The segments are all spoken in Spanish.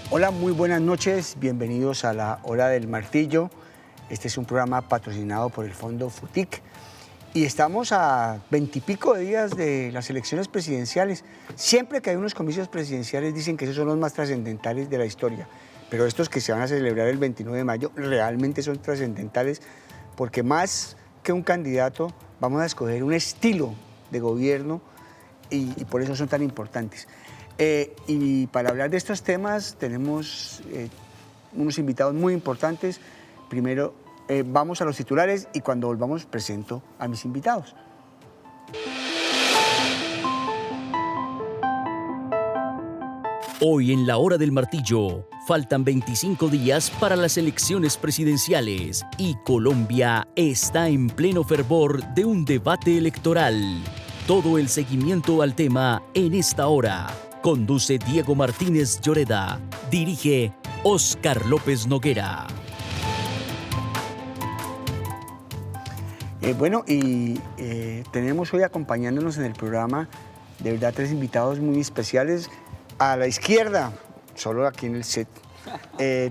Hola, muy buenas noches, bienvenidos a la Hora del Martillo. Este es un programa patrocinado por el Fondo FUTIC y estamos a 20 y pico de días de las elecciones presidenciales. Siempre que hay unos comicios presidenciales dicen que esos son los más trascendentales de la historia, pero estos que se van a celebrar el 29 de mayo realmente son trascendentales porque más que un candidato vamos a escoger un estilo de gobierno y por eso son tan importantes. Y para hablar de estos temas tenemos unos invitados muy importantes. Primero vamos a los titulares y cuando volvamos presento a mis invitados. Hoy en la Hora del Martillo, faltan 25 días para las elecciones presidenciales y Colombia está en pleno fervor de un debate electoral. Todo el seguimiento al tema en esta hora. Conduce Diego Martínez Lloreda. Dirige Óscar López Noguera. Tenemos hoy acompañándonos en el programa, de verdad, tres invitados muy especiales. A la izquierda, solo aquí en el set,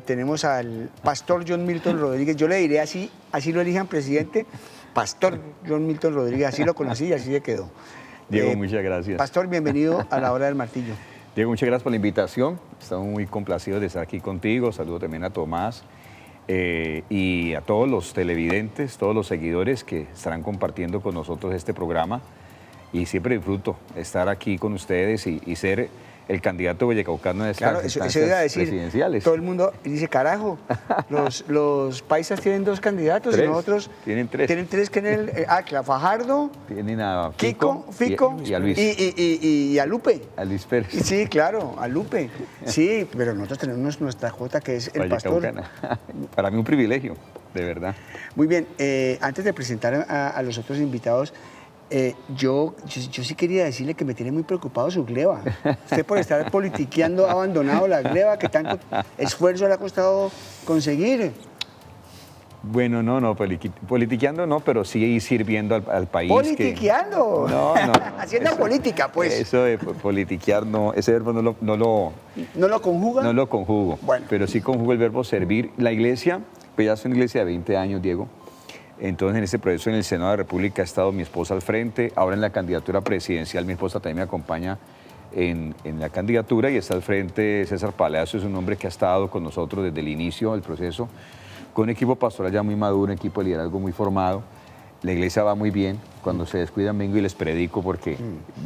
tenemos al pastor John Milton Rodríguez. Yo le diré así lo elijan presidente, pastor John Milton Rodríguez, así lo conocí y así se quedó. Diego, muchas gracias. Pastor, bienvenido a la Hora del Martillo. Diego, muchas gracias por la invitación. Estamos muy complacidos de estar aquí contigo. Saludo también a Tomás y a todos los televidentes, todos los seguidores que estarán compartiendo con nosotros este programa. Y siempre disfruto estar aquí con ustedes y ser el candidato vallecaucano de estas instancias presidenciales. Todo el mundo dice, carajo, los paisas tienen dos candidatos y nosotros tienen tres. Tienen tres que en el... Fajardo, tienen a Fico y a Luis. Y a Lupe. A Luis Pérez. Sí, claro, a Lupe. Sí, pero nosotros tenemos nuestra jota que es el pastor. Para mí un privilegio, de verdad. Muy bien, antes de presentar a los otros invitados, yo sí quería decirle que me tiene muy preocupado su gleba. Usted por estar politiqueando ha abandonado la gleba que tanto esfuerzo le ha costado conseguir. Bueno, no, politiqueando no, pero sí sirviendo al país. ¿Politiqueando? No. Haciendo política, pues. Eso de politiquear, no, ese verbo no lo... ¿No lo conjuga? No lo conjugo, bueno. Pero sí conjugo el verbo servir. La iglesia, pues ya es una iglesia de 20 años, Diego. Entonces, en este proceso en el Senado de la República ha estado mi esposa al frente. Ahora en la candidatura presidencial mi esposa también me acompaña en la candidatura y está al frente César Palacio, es un hombre que ha estado con nosotros desde el inicio del proceso, con un equipo pastoral ya muy maduro, un equipo de liderazgo muy formado. La iglesia va muy bien. Cuando se descuidan vengo y les predico porque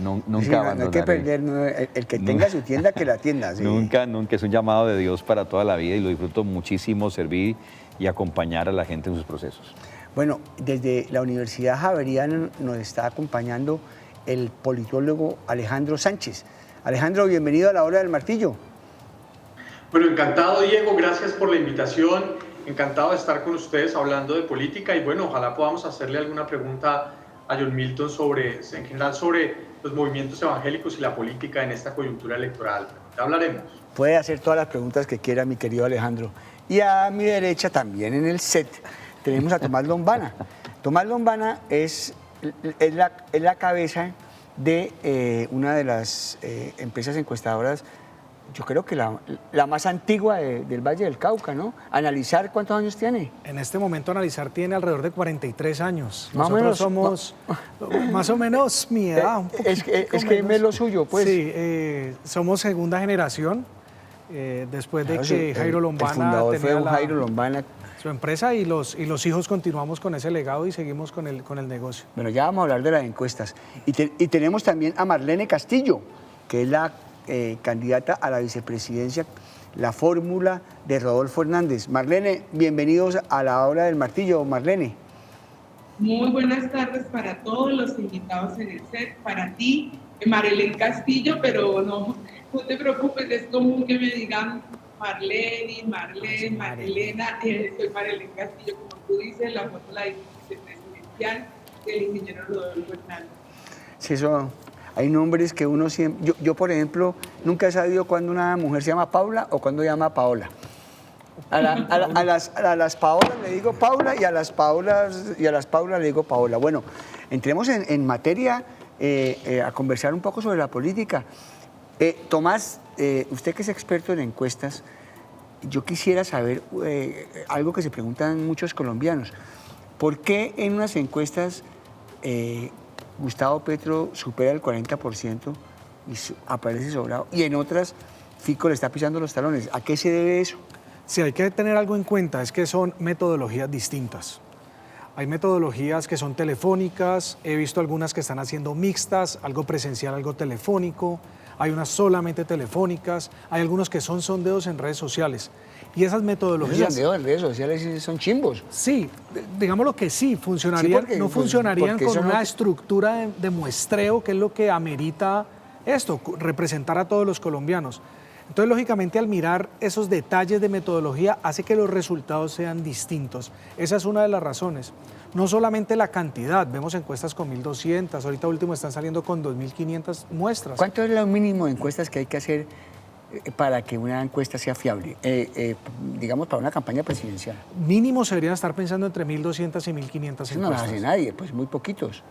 nunca abandonaré. No hay que perder, el que tenga su tienda, que la atienda. Sí. Nunca, es un llamado de Dios para toda la vida y lo disfruto muchísimo, servir y acompañar a la gente en sus procesos. Bueno, desde la Universidad Javeriana nos está acompañando el politólogo Alejandro Sánchez. Alejandro, bienvenido a la Hora del Martillo. Bueno, encantado, Diego, gracias por la invitación. Encantado de estar con ustedes hablando de política y bueno, ojalá podamos hacerle alguna pregunta a John Milton en general sobre los movimientos evangélicos y la política en esta coyuntura electoral. Ya hablaremos. Puede hacer todas las preguntas que quiera, mi querido Alejandro. Y a mi derecha, también en el set, tenemos a Tomás Lombana. Tomás Lombana es la cabeza de una de las empresas encuestadoras, yo creo que la más antigua del Valle del Cauca, ¿no? Analizar, ¿cuántos años tiene? En este momento Analizar tiene alrededor de 43 años. Más Nosotros o menos, somos más o menos mi edad. Es que es lo suyo, pues. Sí, somos segunda generación, después de que Jairo Lombana el fundador tenía fue Jairo Lombana. Su empresa y los hijos continuamos con ese legado y seguimos con el negocio. Bueno, ya vamos a hablar de las encuestas. Y tenemos también a Marlene Castillo, que es la candidata a la vicepresidencia, la fórmula de Rodolfo Hernández. Marlene, bienvenidos a la Hora del Martillo. Marlene. Muy buenas tardes para todos los invitados en el set, para ti, Marlene Castillo, pero no te preocupes, es común que me digan Marlene, Marilena, soy Marilén Castillo, como tú dices, la foto la vicepresidencial del ingeniero Rodolfo Hernández. Sí, eso, hay nombres que uno siempre... Yo, por ejemplo, nunca he sabido cuándo una mujer se llama Paula o cuándo se llama Paola. A las Paolas le digo Paula y a las Paulas le digo Paola. Bueno, entremos en materia a conversar un poco sobre la política. Tomás, usted que es experto en encuestas, yo quisiera saber algo que se preguntan muchos colombianos. ¿Por qué en unas encuestas Gustavo Petro supera el 40% y aparece sobrado, y en otras Fico le está pisando los talones? ¿A qué se debe eso? Sí, hay que tener algo en cuenta, es que son metodologías distintas. Hay metodologías que son telefónicas, he visto algunas que están haciendo mixtas, algo presencial, algo telefónico, hay unas solamente telefónicas, hay algunos que son sondeos en redes sociales. Y esas metodologías... Esos sondeos en redes sociales son chimbos. Sí, digámoslo que sí, funcionarían, Sí, no funcionarían con eso una no... estructura de muestreo, que es lo que amerita esto, representar a todos los colombianos. Entonces, lógicamente, al mirar esos detalles de metodología, hace que los resultados sean distintos. Esa es una de las razones. No solamente la cantidad, vemos encuestas con 1.200, ahorita último están saliendo con 2.500 muestras. ¿Cuánto es lo mínimo de encuestas que hay que hacer para que una encuesta sea fiable, digamos, para una campaña presidencial? Mínimo se deberían estar pensando entre 1.200 y 1.500 encuestas. Eso no lo hace nadie, pues muy poquitos.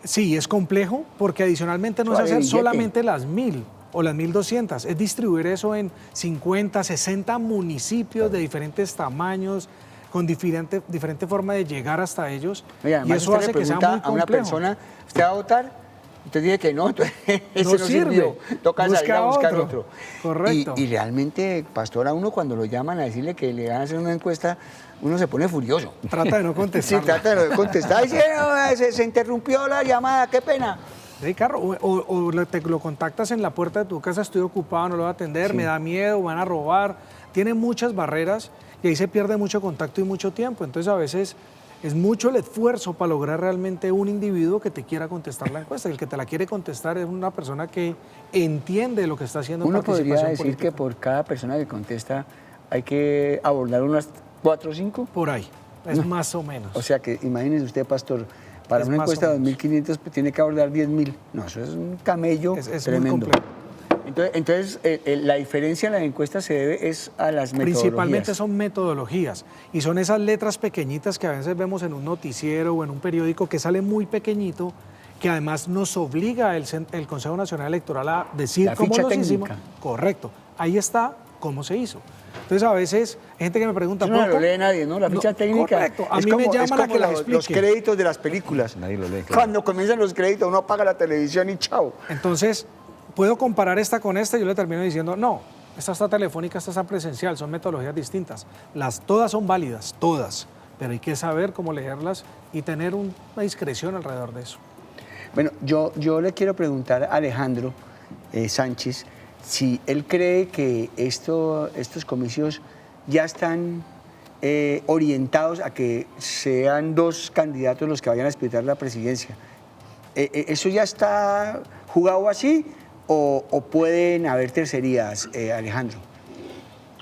Sí, es complejo porque adicionalmente no es hacer solamente las 1.000 o las 1.200, es distribuir eso en 50, 60 municipios de diferentes tamaños, con diferente forma de llegar hasta ellos. Oye, y eso hace que sea muy complejo. A una persona, ¿usted va a votar? Usted dice que no, entonces ese no sirvió. Toca salir a buscar otro. Correcto. Y realmente, pastor, a uno cuando lo llaman a decirle que le van a hacer una encuesta, uno se pone furioso. Trata de no contestar. Sí, trata de no contestar. Dice, se interrumpió la llamada, qué pena. Sí, claro, o te lo contactas en la puerta de tu casa, estoy ocupado, no lo voy a atender, sí, me da miedo, van a robar. Tiene muchas barreras y ahí se pierde mucho contacto y mucho tiempo. Entonces, a veces es mucho el esfuerzo para lograr realmente un individuo que te quiera contestar la encuesta. El que te la quiere contestar es una persona que entiende lo que está haciendo en participación política. ¿Uno podría decir que por cada persona que contesta hay que abordar unas 4 o 5? Por ahí, es más o menos. O sea que imagínese usted, pastor, para una encuesta de 2.500 pues, tiene que abordar 10.000. No, eso es un camello tremendo. Muy complejo. Entonces la diferencia en las encuestas se debe es a las metodologías. Principalmente son metodologías y son esas letras pequeñitas que a veces vemos en un noticiero o en un periódico que sale muy pequeñito, que además nos obliga el Consejo Nacional Electoral a decir cómo lo hicimos. Correcto, ahí está cómo se hizo. Entonces a veces hay gente que me pregunta... Eso no lo lee nadie, ¿no? La ficha técnica. Correcto, a mí me llaman a que la explique. Los créditos de las películas. Nadie lo lee. Claro. Cuando comienzan los créditos uno apaga la televisión y chao. Entonces... puedo comparar esta con esta y yo le termino diciendo, no, esta está telefónica, esta está presencial, son metodologías distintas. Todas son válidas, todas, pero hay que saber cómo leerlas y tener una discreción alrededor de eso. Bueno, yo le quiero preguntar a Alejandro Sánchez si él cree que estos comicios ya están orientados a que sean 2 candidatos los que vayan a disputar la presidencia. ¿Eso ya está jugado así? ¿O pueden haber tercerías, Alejandro?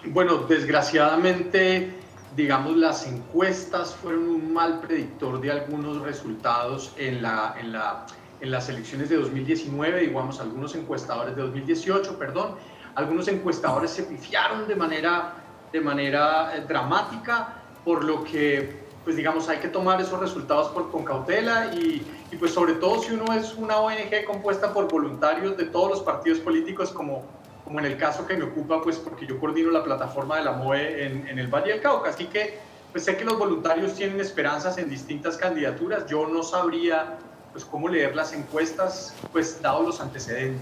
Bueno, desgraciadamente, digamos, las encuestas fueron un mal predictor de algunos resultados en las elecciones de 2019, digamos, algunos encuestadores de 2018, perdón, algunos encuestadores se pifiaron de manera dramática, por lo que, pues digamos, hay que tomar esos resultados con cautela y pues sobre todo si uno es una ONG compuesta por voluntarios de todos los partidos políticos, como en el caso que me ocupa, pues porque yo coordino la plataforma de la MOE en el Valle del Cauca. Así que pues sé que los voluntarios tienen esperanzas en distintas candidaturas. Yo no sabría pues cómo leer las encuestas, pues dados los antecedentes.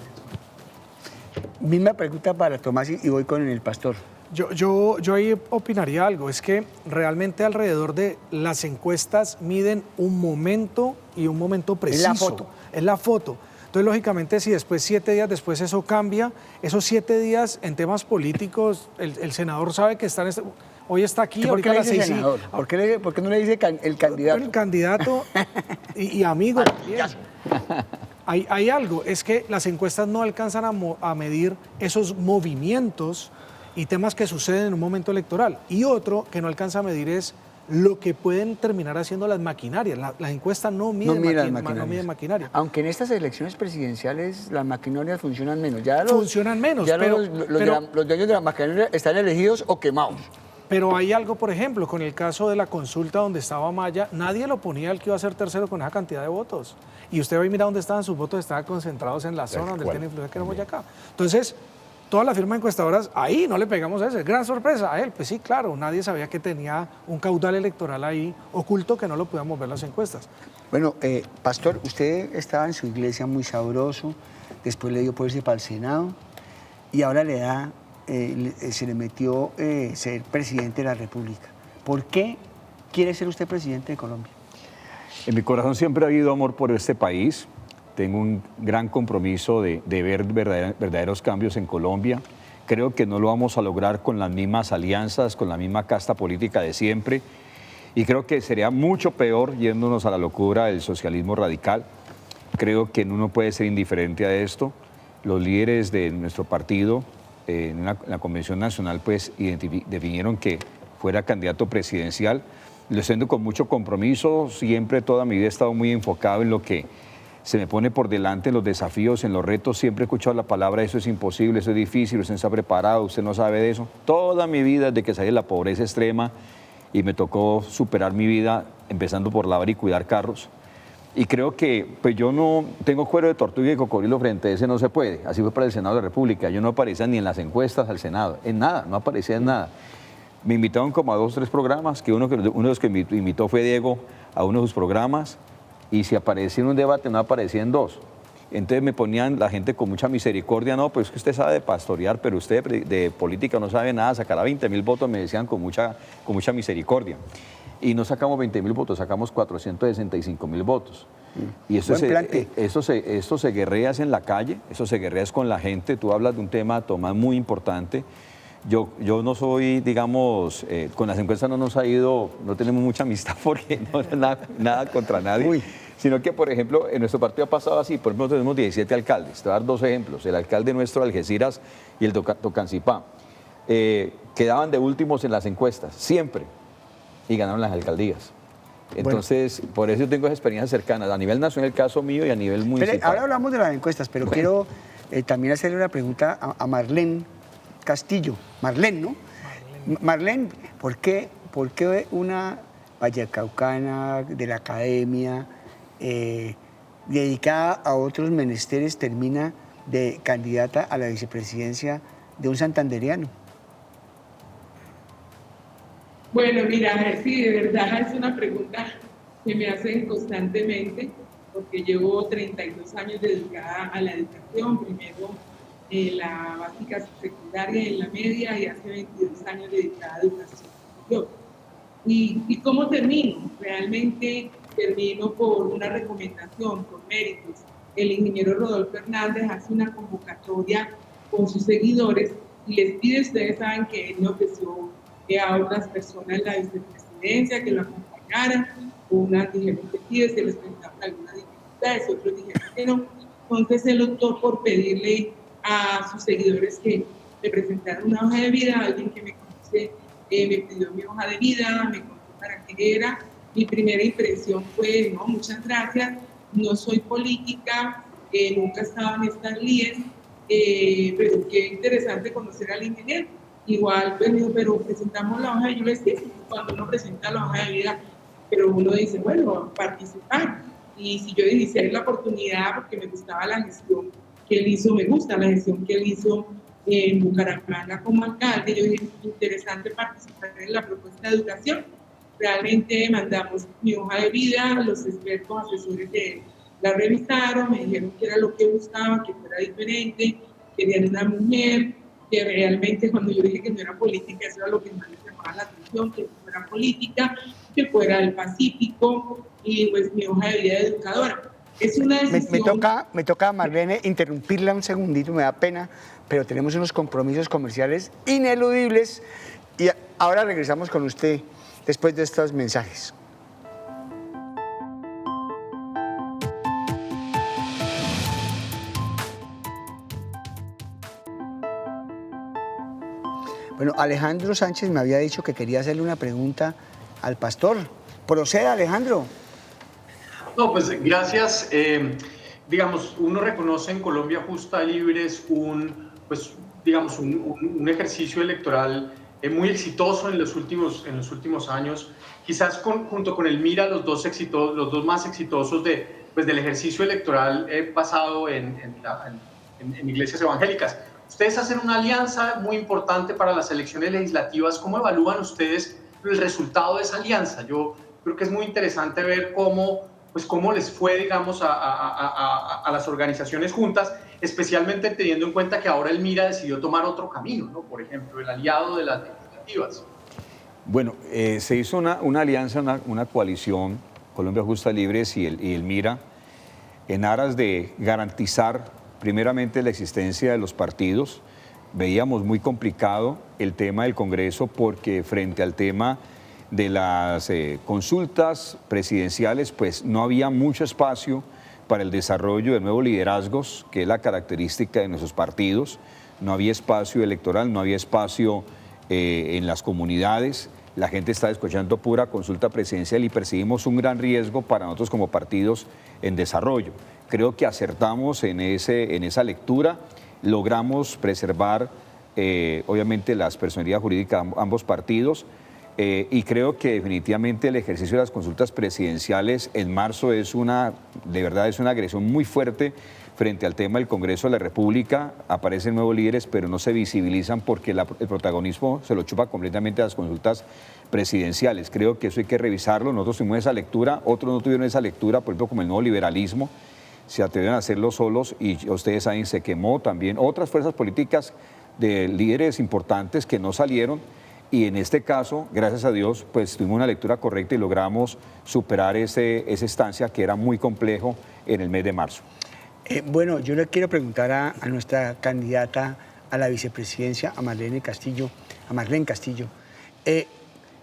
Misma pregunta para Tomás y voy con el pastor. Yo ahí opinaría algo, es que realmente alrededor de las encuestas miden un momento y un momento preciso. Es la foto. Es la foto. Entonces, lógicamente, si después 7 días después eso cambia, esos 7 días en temas políticos, el senador sabe que hoy está aquí, ¿Por qué le dice 6 senador? ¿Por qué no le dice el candidato? El candidato y amigo también. Hay algo, es que las encuestas no alcanzan a medir esos movimientos y temas que suceden en un momento electoral. Y otro que no alcanza a medir es lo que pueden terminar haciendo las maquinarias. Las encuestas no miden maquinaria. Aunque en estas elecciones presidenciales las maquinarias funcionan menos. Funcionan menos, pero los dueños de la maquinaria están elegidos o quemados. Pero hay algo, por ejemplo, con el caso de la consulta donde estaba Maya, nadie lo ponía al que iba a ser tercero con esa cantidad de votos. Y usted va y mira dónde estaban sus votos, estaban concentrados en la zona donde él tiene influencia, que era Boyacá. Entonces, todas las firmas encuestadoras, ahí no le pegamos a ese. Gran sorpresa a él. Pues sí, claro, nadie sabía que tenía un caudal electoral ahí oculto que no lo podíamos ver las encuestas. Bueno, pastor, usted estaba en su iglesia muy sabroso, después le dio por irse para el Senado y ahora se le metió ser presidente de la República. ¿Por qué quiere ser usted presidente de Colombia? En mi corazón siempre ha habido amor por este país. Tengo un gran compromiso de ver verdaderos cambios en Colombia. Creo que no lo vamos a lograr con las mismas alianzas, con la misma casta política de siempre. Y creo que sería mucho peor yéndonos a la locura del socialismo radical. Creo que uno puede ser indiferente a esto. Los líderes de nuestro partido en la Convención Nacional pues definieron que fuera candidato presidencial. Lo siento con mucho compromiso. Siempre, toda mi vida he estado muy enfocado en lo que se me pone por delante, en los desafíos, en los retos. Siempre he escuchado la palabra, eso es imposible, eso es difícil, usted no está preparado, usted no sabe de eso. Toda mi vida, desde que salí de la pobreza extrema y me tocó superar mi vida, empezando por lavar y cuidar carros. Y creo que pues yo no tengo cuero de tortuga y cocodrilo frente a ese, no se puede. Así fue para el Senado de la República. Yo no aparecía ni en las encuestas al Senado, en nada, no aparecía en nada. Me invitaron como a 2 o 3 programas, que uno de los que me invitó fue Diego a uno de sus programas, y si aparecía en un debate no aparecía en 2. Entonces me ponían la gente con mucha misericordia, no, pues es que usted sabe de pastorear, pero usted de política no sabe nada, sacará 20.000 votos, me decían con mucha misericordia. Y no sacamos 20.000 votos, sacamos 465.000 votos. Y esto se guerrea en la calle, eso se guerrea con la gente. Tú hablas de un tema, Tomás, muy importante. Yo no soy, digamos, con las encuestas no nos ha ido, no tenemos mucha amistad porque no es nada contra nadie. Uy. Sino que, por ejemplo, en nuestro partido ha pasado así. Por ejemplo, tenemos 17 alcaldes. Te voy a dar 2 ejemplos. El alcalde nuestro de Algeciras y el Tocancipá. Quedaban de últimos en las encuestas, siempre. Y ganaron las alcaldías. Entonces, por eso yo tengo esas experiencias cercanas. A nivel nacional, el caso mío, y a nivel municipal. Ahora hablamos de las encuestas, pero quiero también hacerle una pregunta a Marlene Castillo. Marlene, ¿no? Marlene, ¿por qué una vallecaucana de la academia dedicada a otros menesteres termina de candidata a la vicepresidencia de un santandereano? Bueno, mira, sí, de verdad es una pregunta que me hacen constantemente, porque llevo 32 años dedicada a la educación, primero en la básica secundaria y en la media, y hace 22 años dedicada a educación superior. ¿Y cómo termino? Realmente termino por una recomendación, por méritos. El ingeniero Rodolfo Hernández hace una convocatoria con sus seguidores y les pide, ustedes saben que él me ofreció a otras personas la vicepresidencia que lo acompañaran, unas dijeron que sí, se les presentaron algunas dificultades, otros dijeron que no. Entonces él optó por pedirle a sus seguidores que me presentaran una hoja de vida. Alguien que me conoce me pidió mi hoja de vida, me contó para qué era. Mi primera impresión fue, no, muchas gracias, no soy política, nunca he estado en estas líneas, pero qué interesante conocer al ingeniero. Igual, pues, digo, pero presentamos la hoja de vida. Yo les dije, cuando uno presenta la hoja de vida, pero uno dice, bueno, participar. Y si yo dije, si hay la oportunidad, porque me gustaba la gestión que él hizo, me gusta la gestión que él hizo en Bucaramanga como alcalde, yo dije, es interesante participar en la propuesta de educación. Realmente mandamos mi hoja de vida, los expertos asesores de él la revisaron, me dijeron que era lo que buscaban, que fuera diferente, querían una mujer, que realmente cuando yo dije que no era política, eso era lo que más les llamaba la atención, que no fuera política, que fuera del Pacífico, y pues mi hoja de vida de educadora. Es una decisión... Me toca, Marlene, interrumpirla un segundito, me da pena, pero tenemos unos compromisos comerciales ineludibles y ahora regresamos con usted después de estos mensajes. Bueno, Alejandro Sánchez me había dicho que quería hacerle una pregunta al pastor. Proceda, Alejandro. No, pues gracias. Digamos, uno reconoce en Colombia Justa Libres un ejercicio electoral muy exitoso en los últimos años. Quizás junto con el MIRA, los dos más exitosos del ejercicio electoral basado en iglesias evangélicas. Ustedes hacen una alianza muy importante para las elecciones legislativas. ¿Cómo evalúan ustedes el resultado de esa alianza? Yo creo que es muy interesante ver cómo les fue, digamos, a las organizaciones juntas, especialmente teniendo en cuenta que ahora el MIRA decidió tomar otro camino, ¿no? Por ejemplo, el aliado de las legislativas. Bueno, se hizo una alianza, una coalición, Colombia Justa Libres y el MIRA, en aras de garantizar primeramente la existencia de los partidos. Veíamos muy complicado el tema del Congreso porque frente al tema de las consultas presidenciales, pues no había mucho espacio para el desarrollo de nuevos liderazgos, que es la característica de nuestros partidos. No había espacio electoral, no había espacio en las comunidades. La gente está escuchando pura consulta presidencial y percibimos un gran riesgo para nosotros como partidos en desarrollo. Creo que acertamos en esa lectura, logramos preservar obviamente las personalidades jurídicas de ambos partidos y creo que definitivamente el ejercicio de las consultas presidenciales en marzo de verdad es una agresión muy fuerte frente al tema del Congreso de la República. Aparecen nuevos líderes, pero no se visibilizan porque el protagonismo se lo chupa completamente a las consultas presidenciales. Creo que eso hay que revisarlo. Nosotros tuvimos esa lectura, otros no tuvieron esa lectura, por ejemplo, como el nuevo liberalismo. Se atrevieron a hacerlo solos y ustedes saben, se quemó también otras fuerzas políticas de líderes importantes que no salieron y en este caso, gracias a Dios, pues tuvimos una lectura correcta y logramos superar esa estancia que era muy complejo en el mes de marzo. Bueno, yo le quiero preguntar a nuestra candidata a la vicepresidencia, a Marlene Castillo.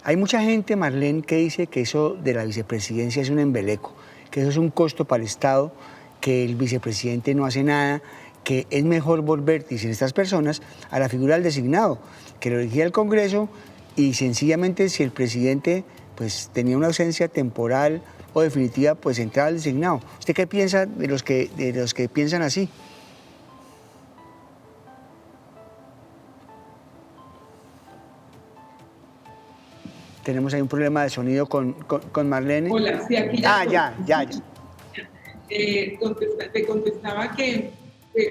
Hay mucha gente, Marlene, que dice que eso de la vicepresidencia es un embeleco, que eso es un costo para el Estado, que el vicepresidente no hace nada, que es mejor volver, dicen estas personas, a la figura del designado, que lo elegía el Congreso y sencillamente si el presidente pues, tenía una ausencia temporal o definitiva, pues entraba al designado. ¿Usted qué piensa de los que piensan así? Tenemos ahí un problema de sonido con Marlene. Hola, sí, aquí ya. Ya. Te contestaba que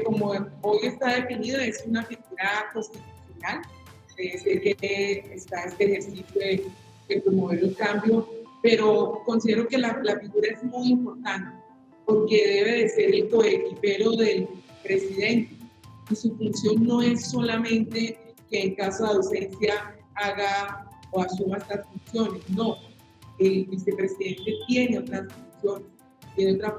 como hoy está definido, es una figura constitucional. Sé que está este ejercicio de promover el cambio, pero considero que la figura es muy importante porque debe de ser el coequipero del presidente. Y su función no es solamente que en caso de ausencia haga o asuma estas funciones, no. El vicepresidente tiene otras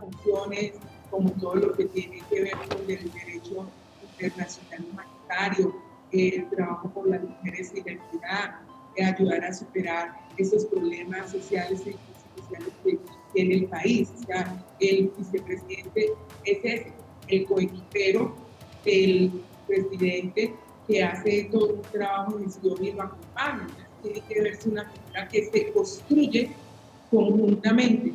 funciones como todo lo que tiene que ver con el derecho internacional humanitario, el trabajo por las mujeres y la equidad, ayudar a superar esos problemas sociales e institucionales que tiene el país. O sea, el vicepresidente es el coequipero del presidente que hace todo un trabajo de gestión y lo acompaña. Tiene que verse una figura que se construye conjuntamente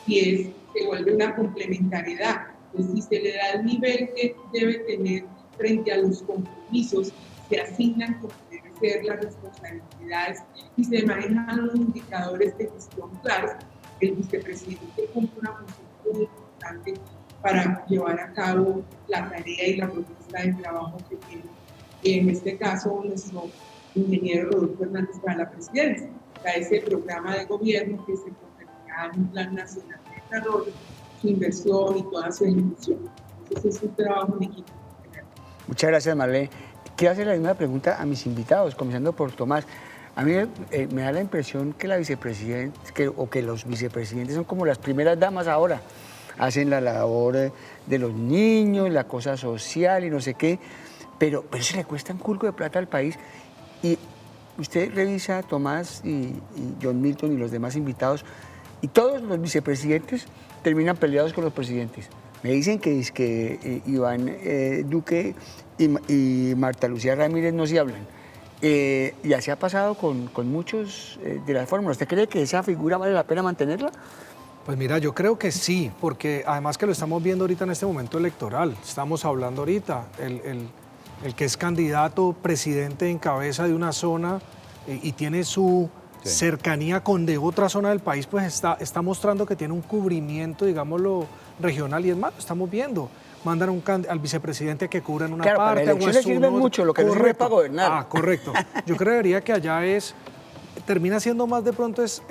y se vuelve una complementariedad. Entonces, si se le da el nivel que debe tener frente a los compromisos, se asignan como deben ser las responsabilidades y se manejan los indicadores de gestión claros, el vicepresidente cumple una función muy importante para llevar a cabo la tarea y la propuesta de trabajo que tiene. En este caso, nuestro ingeniero Rodolfo Hernández para la presidencia, ese programa de gobierno que se convertirá en un plan nacional de desarrollo, su inversión y toda su ejecución. Entonces es un trabajo en equipo. Muchas gracias, Marlene. Quiero hacer la misma pregunta a mis invitados, comenzando por Tomás. A mí me da la impresión que la vicepresidenta, que los vicepresidentes son como las primeras damas ahora. Hacen la labor de los niños, la cosa social y no sé qué, pero eso le cuesta un culco de plata al país. Y usted revisa a Tomás y John Milton y los demás invitados, y todos los vicepresidentes terminan peleados con los presidentes. Me dicen que Iván Duque y Marta Lucía Ramírez no se hablan. Y así ha pasado con muchos de las fórmulas. ¿Usted cree que esa figura vale la pena mantenerla? Pues mira, yo creo que sí, porque además que lo estamos viendo ahorita en este momento electoral, estamos hablando ahorita, el que es candidato presidente en cabeza de una zona y tiene su cercanía con de otra zona del país, pues está mostrando que tiene un cubrimiento, digámoslo, regional, y es más, lo estamos viendo. Mandan al vicepresidente a que cubra en una parte. Para la elección le sirve mucho, lo que no sirve para gobernar. Ah, correcto. Yo creería que allá termina siendo más de pronto es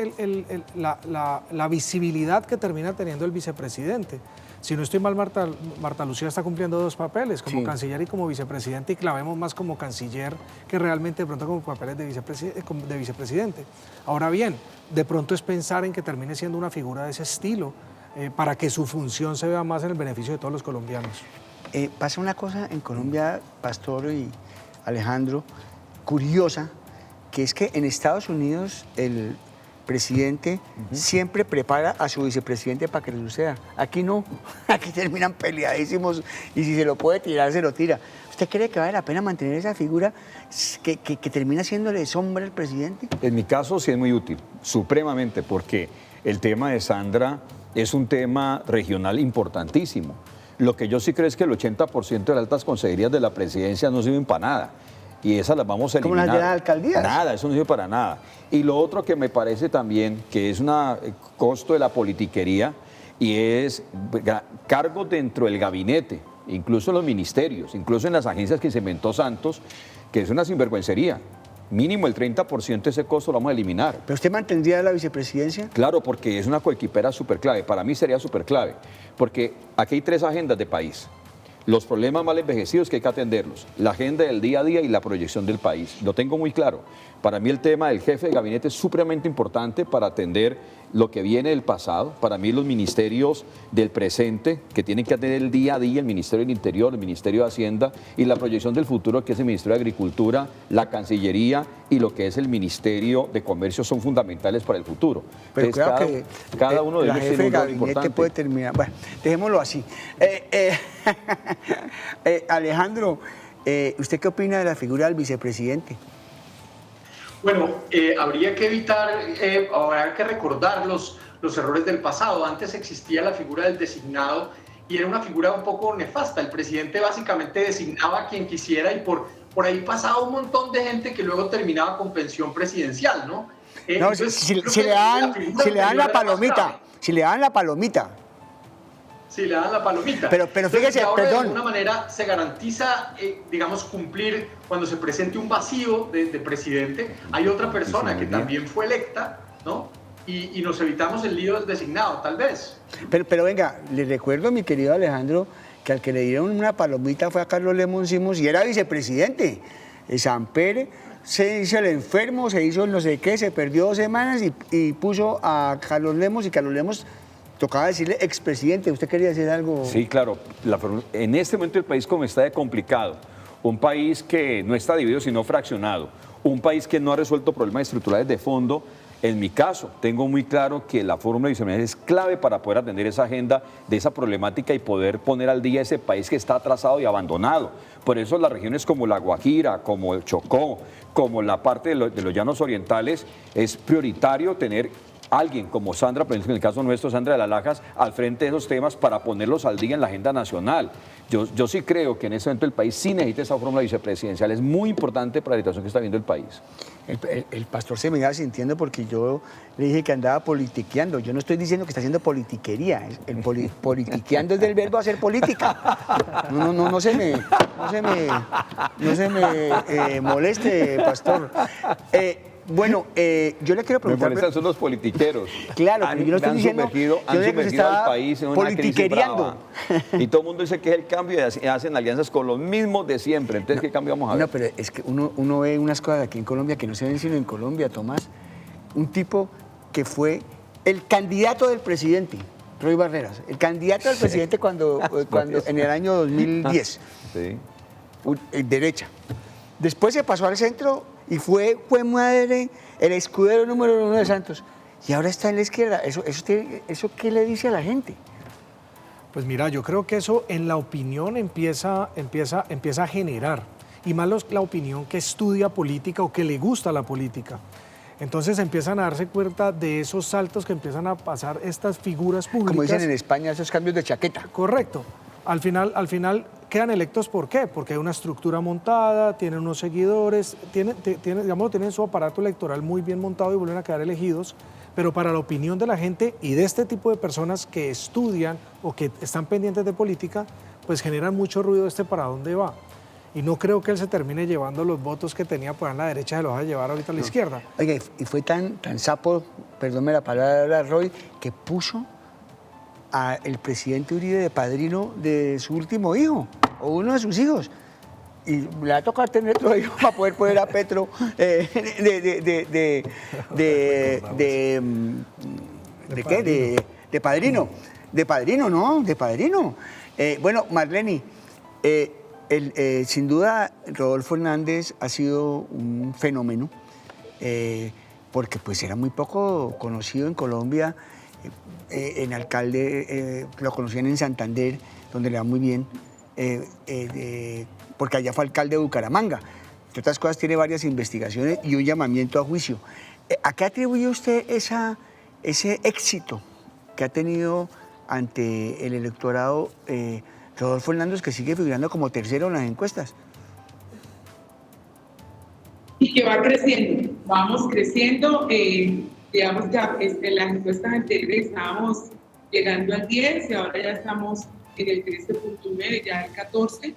la visibilidad que termina teniendo el vicepresidente. Si no estoy mal, Marta Lucía está cumpliendo 2 papeles, como canciller y como vicepresidente, y la vemos más como canciller que realmente de pronto como papeles de vicepresidente. Ahora bien, de pronto es pensar en que termine siendo una figura de ese estilo, para que su función se vea más en el beneficio de todos los colombianos. Pasa una cosa en Colombia, Pastor y Alejandro, curiosa, que es que en Estados Unidos el presidente siempre prepara a su vicepresidente para que le suceda. Aquí no, aquí terminan peleadísimos y si se lo puede tirar, se lo tira. ¿Usted cree que vale la pena mantener esa figura que termina siéndole sombra al presidente? En mi caso sí es muy útil, supremamente, porque el tema de Sandra es un tema regional importantísimo. Lo que yo sí creo es que el 80% de las altas consejerías de la presidencia no sirven para nada. Y esas las vamos a eliminar. ¿Como las de las alcaldías? Nada, eso no sirve para nada. Y lo otro que me parece también que es un costo de la politiquería y es cargos dentro del gabinete, incluso en los ministerios, incluso en las agencias que se inventó Santos, que es una sinvergüencería. Mínimo el 30% de ese costo lo vamos a eliminar. ¿Pero usted mantendría la vicepresidencia? Claro, porque es una coequipera súper clave. Para mí sería súper clave, porque aquí hay 3 agendas de país. Los problemas mal envejecidos que hay que atenderlos, la agenda del día a día y la proyección del país. Lo tengo muy claro. Para mí el tema del jefe de gabinete es supremamente importante para atender lo que viene del pasado. Para mí los ministerios del presente, que tienen que atender el día a día, el Ministerio del Interior, el Ministerio de Hacienda y la proyección del futuro, que es el Ministerio de Agricultura, la Cancillería y lo que es el Ministerio de Comercio, son fundamentales para el futuro. Pero entonces, claro que cada uno de ellos jefe tiene de un rol gabinete importante. puede terminar. Bueno, dejémoslo así. Alejandro, ¿usted qué opina de la figura del vicepresidente? Bueno, habría que evitar, habría que recordar los errores del pasado. Antes existía la figura del designado y era una figura un poco nefasta. El presidente básicamente designaba a quien quisiera y por ahí pasaba un montón de gente que luego terminaba con pensión presidencial, ¿no? No, Entonces, si le dan la palomita, si le dan la palomita. Sí, le dan la palomita. Pero fíjese, ahora, perdón. De alguna manera se garantiza, digamos, cumplir cuando se presente un vacío de presidente. Hay otra persona que también fue electa, ¿no? Y nos evitamos el lío del designado, tal vez. Pero venga, le recuerdo, mi querido Alejandro, que al que le dieron una palomita fue a Carlos Lemos Simos y era vicepresidente. Samper se hizo el enfermo, se hizo el no sé qué, se perdió 2 semanas y puso a Carlos Lemos y Carlos Lemos... Tocaba decirle expresidente, ¿usted quería decir algo? Sí, claro. En este momento el país como está de complicado, un país que no está dividido sino fraccionado, un país que no ha resuelto problemas estructurales de fondo. En mi caso, tengo muy claro que la fórmula de vicepresidencia es clave para poder atender esa agenda de esa problemática y poder poner al día ese país que está atrasado y abandonado. Por eso las regiones como La Guajira, como el Chocó, como la parte de los llanos orientales, es prioritario tener alguien como Sandra, por ejemplo, en el caso nuestro, Sandra de las Lajas, al frente de esos temas para ponerlos al día en la agenda nacional. Yo sí creo que en ese momento el país sí necesita esa fórmula vicepresidencial. Es muy importante para la situación que está viendo el país. El pastor se me iba sintiendo porque yo le dije que andaba politiqueando. Yo no estoy diciendo que está haciendo politiquería. Politiqueando es del verbo hacer política. No se me moleste, pastor. Bueno, yo le quiero preguntar... Me molestan son los politiqueros. Claro, pero yo no estoy diciendo... Han sumergido al país en una crisis brava. Y todo el mundo dice que es el cambio y hacen alianzas con los mismos de siempre. Entonces, ¿qué cambio vamos a ver? No, pero es que uno ve unas cosas aquí en Colombia que no se ven sino en Colombia, Tomás. Un tipo que fue el candidato del presidente, Roy Barreras, el candidato del presidente cuando en el año 2010. Sí. Derecha. Después se pasó al centro y fue madre, el escudero número 1 de Santos. Y ahora está en la izquierda. ¿Eso qué le dice a la gente? Pues mira, yo creo que eso en la opinión empieza a generar. y más la opinión que estudia política o que le gusta la política. Entonces empiezan a darse cuenta de esos saltos que empiezan a pasar estas figuras públicas. Como dicen en España, esos cambios de chaqueta. Correcto. Al final quedan electos, ¿por qué? Porque hay una estructura montada, tienen unos seguidores, tienen su aparato electoral muy bien montado y vuelven a quedar elegidos, pero para la opinión de la gente y de este tipo de personas que estudian o que están pendientes de política, pues generan mucho ruido para dónde va. Y no creo que él se termine llevando los votos que tenía por ahí en la derecha, se los va a llevar ahorita a la izquierda. Oiga, y fue tan sapo, perdónme la palabra, Roy, que puso al presidente Uribe de padrino de su último hijo, o uno de sus hijos. Y le va a tocar tener otro hijo para poder poner a Petro de padrino. De padrino, ¿no? De padrino. Bueno, Marlene, sin duda Rodolfo Hernández ha sido un fenómeno, porque pues era muy poco conocido en Colombia. En alcalde, lo conocían en Santander, donde le va muy bien, porque allá fue alcalde de Bucaramanga. Entre otras cosas, tiene varias investigaciones y un llamamiento a juicio. ¿A qué atribuye usted ese éxito que ha tenido ante el electorado Rodolfo Hernández, que sigue figurando como tercero en las encuestas? Y que va creciendo, vamos creciendo. Digamos que en las encuestas anteriores estábamos llegando al 10 y ahora ya estamos en el 13.9, ya el 14.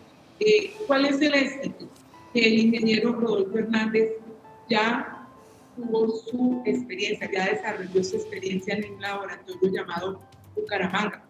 ¿Cuál es el éxito? Que el ingeniero Rodolfo Hernández ya tuvo su experiencia, ya desarrolló su experiencia en un laboratorio llamado Bucaramanga.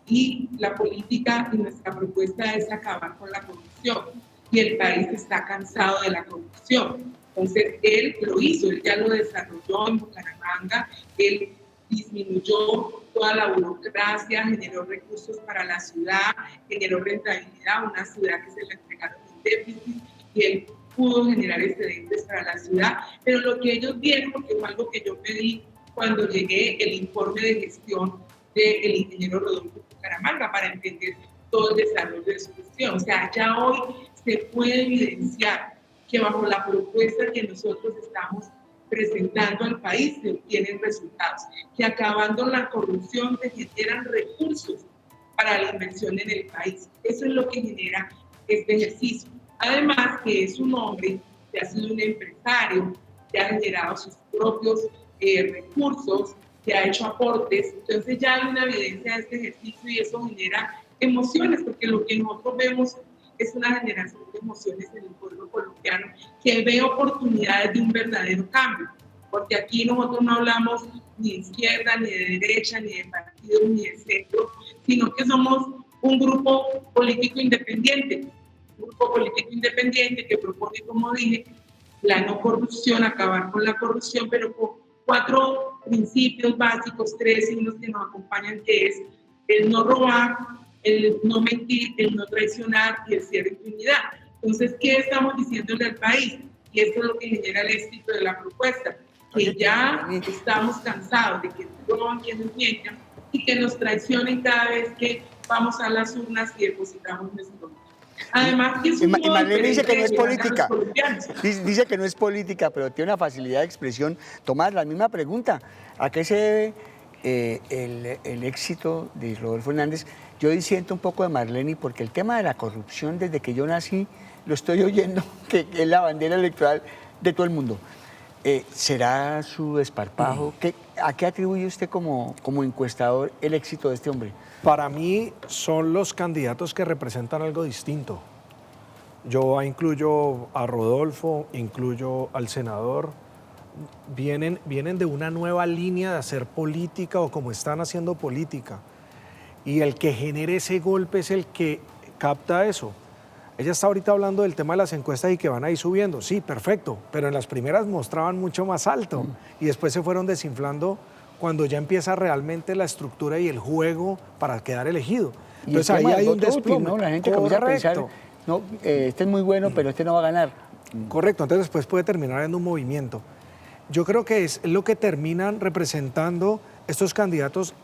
Y la política y nuestra propuesta es acabar con la corrupción. Y el país está cansado de la corrupción. Entonces, él lo hizo, él ya lo desarrolló en Bucaramanga, él disminuyó toda la burocracia, generó recursos para la ciudad, generó rentabilidad, una ciudad que se le entregaron en déficit, y él pudo generar excedentes para la ciudad. Pero lo que ellos vieron, porque fue algo que yo pedí cuando llegué, el informe de gestión del ingeniero Rodolfo Bucaramanga, para entender todo el desarrollo de su gestión. O sea, ya hoy se puede evidenciar que bajo la propuesta que nosotros estamos presentando al país se obtienen resultados, que acabando la corrupción se generan recursos para la inversión en el país. Eso es lo que genera este ejercicio. Además que es un hombre que ha sido un empresario, que ha generado sus propios recursos, que ha hecho aportes. Entonces ya hay una evidencia de este ejercicio y eso genera emociones, porque lo que nosotros vemos es una generación de emociones en el pueblo colombiano que ve oportunidades de un verdadero cambio, porque aquí nosotros no hablamos ni de izquierda, ni de derecha, ni de partido, ni de centro, sino que somos un grupo político independiente, que propone, como dije, la no corrupción, acabar con la corrupción, pero con 4 principios básicos, 3 signos que nos acompañan, que es el no robar, el no mentir, el no traicionar y el cierre de impunidad. Entonces, ¿qué estamos diciéndole al país? Y esto es lo que genera el éxito de la propuesta, que ya estamos cansados de que nos roban, que nos mientan y que nos traicionen cada vez que vamos a las urnas y depositamos nuestro voto. Además, que es un Marlene dice que no es política. Dice que no es política, pero tiene una facilidad de expresión. Tomás, la misma pregunta. ¿A qué se debe el éxito de Rodolfo Hernández? Yo disiento un poco de Marlene porque el tema de la corrupción, desde que yo nací, lo estoy oyendo, que es la bandera electoral de todo el mundo. ¿Será su desparpajo? ¿A qué atribuye usted como encuestador el éxito de este hombre? Para mí son los candidatos que representan algo distinto. Yo incluyo a Rodolfo, incluyo al senador. Vienen de una nueva línea de hacer política o como están haciendo política. Y el que genere ese golpe es el que capta eso. Ella está ahorita hablando del tema de las encuestas y que van a ir subiendo. Sí, perfecto, pero en las primeras mostraban mucho más alto y después se fueron desinflando cuando ya empieza realmente la estructura y el juego para quedar elegido. Entonces ahí hay un desplome, ¿no? La gente comienza a pensar, no, este es muy bueno, pero este no va a ganar. Correcto, entonces después puede terminar en un movimiento. Yo creo que es lo que terminan representando estos candidatos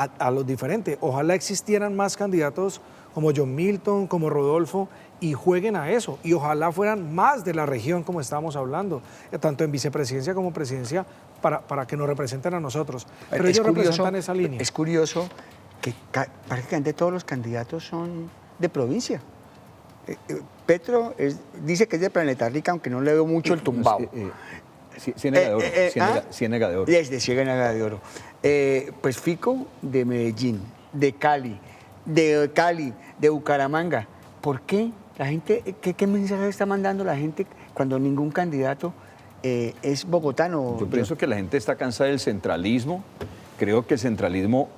a los diferentes. Ojalá existieran más candidatos como John Milton, como Rodolfo, y jueguen a eso. Y ojalá fueran más de la región, como estábamos hablando, tanto en vicepresidencia como presidencia, para que nos representen a nosotros. Pero ellos representan esa línea. Es curioso que prácticamente todos los candidatos son de provincia. Petro dice que es de Planeta Rica, aunque no le veo mucho el tumbao. Ciénega de Oro. Ciénega de Oro. Desde Ciénega de Oro. Pues Fico de Medellín, de Cali, de Bucaramanga. ¿Por qué? La gente, ¿qué mensaje está mandando la gente cuando ningún candidato es bogotano? Yo pienso que la gente está cansada del centralismo. Creo que el centralismo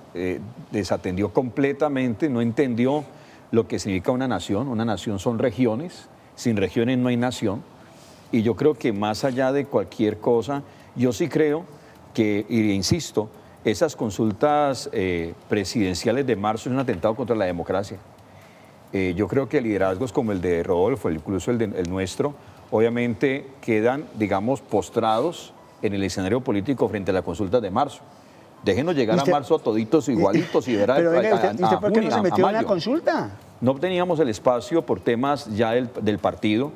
desatendió completamente, no entendió lo que significa una nación. Una nación son regiones, sin regiones no hay nación. Y yo creo que más allá de cualquier cosa, yo sí creo que, y insisto, esas consultas presidenciales de marzo es un atentado contra la democracia. Yo creo que liderazgos como el de Rodolfo, incluso el nuestro, obviamente quedan, digamos, postrados en el escenario político frente a las consultas de marzo. Déjenos llegar a marzo a toditos igualitos y verá. Pero venga, ¿usted por qué no se metió en la consulta? No teníamos el espacio por temas ya del partido,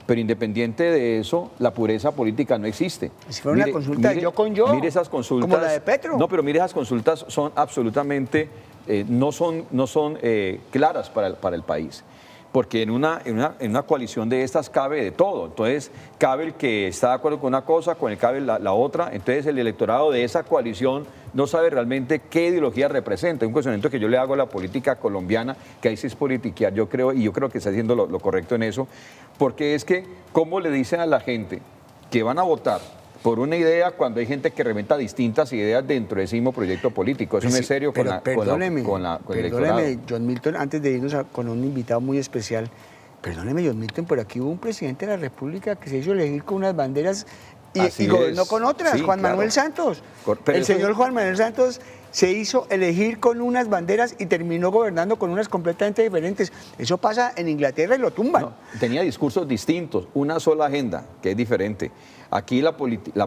pero independiente de eso, la pureza política no existe. Si fuera una consulta de yo con yo, mire esas consultas, como la de Petro. No, pero mire, esas consultas son absolutamente, no son claras para el país. Porque en una coalición de estas cabe de todo. Entonces, cabe el que está de acuerdo con una cosa, con el cabe la otra. Entonces, el electorado de esa coalición no sabe realmente qué ideología representa. Un cuestionamiento que yo le hago a la política colombiana, que ahí sí es politiquear, yo creo que está haciendo lo correcto en eso. Porque es que, ¿cómo le dicen a la gente que van a votar por una idea cuando hay gente que reventa distintas ideas dentro de ese mismo proyecto político? Eso no es serio con el electorado. Perdóneme, John Milton, antes de irnos con un invitado muy especial, perdóneme, John Milton, pero aquí hubo un presidente de la República que se hizo elegir con unas banderas y gobernó con otras, sí, Juan Manuel Santos. El señor Juan Manuel Santos se hizo elegir con unas banderas y terminó gobernando con unas completamente diferentes. Eso pasa en Inglaterra y lo tumban. No, tenía discursos distintos, una sola agenda, que es diferente. Aquí la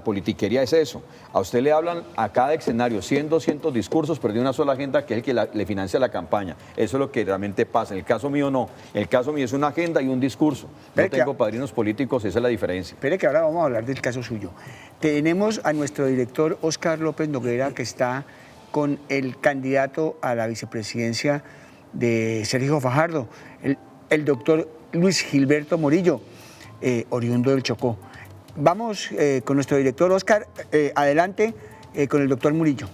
politiquería es eso. A usted le hablan a cada escenario 100, 200 discursos, pero de una sola agenda que es el que le financia la campaña. Eso es lo que realmente pasa. En el caso mío no. En el caso mío es una agenda y un discurso. No tengo padrinos políticos, esa es la diferencia. Espere que ahora vamos a hablar del caso suyo. Tenemos a nuestro director Óscar López Noguera, que está con el candidato a la vicepresidencia de Sergio Fajardo, el doctor Luis Gilberto Morillo, oriundo del Chocó. Vamos con nuestro director Óscar, adelante con el doctor Murillo.